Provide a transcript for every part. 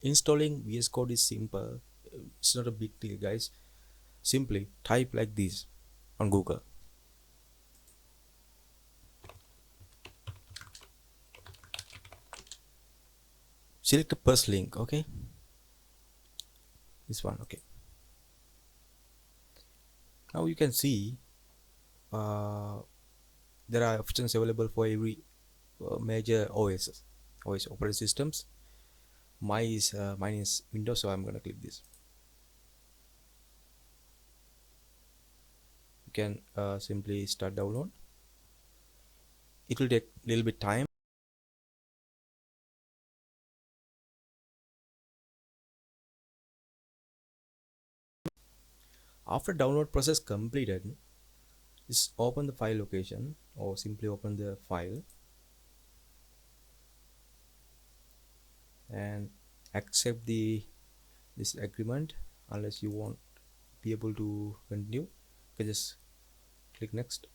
Installing VS Code is simple. It's not a big deal, guys. Simply type like this on Google. Select the first link, okay? This one, okay. Now you can see uh, there are options available for every major OS operating systems. Mine is Windows, so I'm gonna click this. You can simply start download. It will take a little bit time. After download process completed, just open the file location or simply open the file and accept this agreement. Unless you won't be able to continue, you can just click next.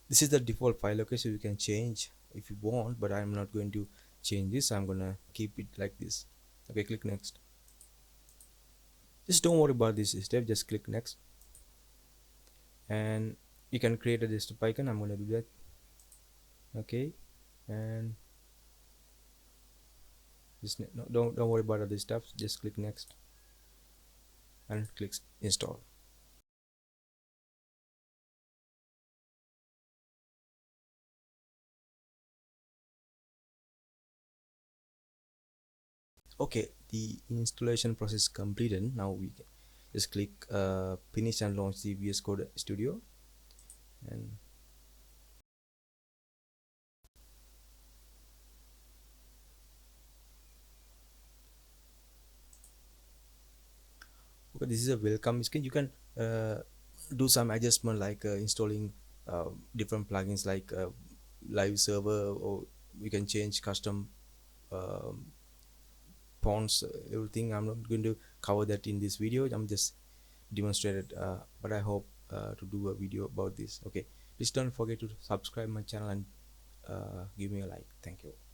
This is the default file location. You can change if you want, but I'm not going to change this. I'm gonna keep it like this. Okay, click next. Just don't worry about this step, just click next. And you can create a desktop icon. I'm gonna do that. Okay, and just no, don't worry about other stuff, just click next and click install. Okay, the installation process completed. Now we can just click finish and launch the VS Code Studio. And okay, this is a welcome screen. You can do some adjustment like installing different plugins like live server, or you can change custom um, fonts, everything. I'm not going to cover that in this video. I'm just demonstrated, but I hope to do a video about this. Okay, please don't forget to subscribe my channel and give me a like. Thank you.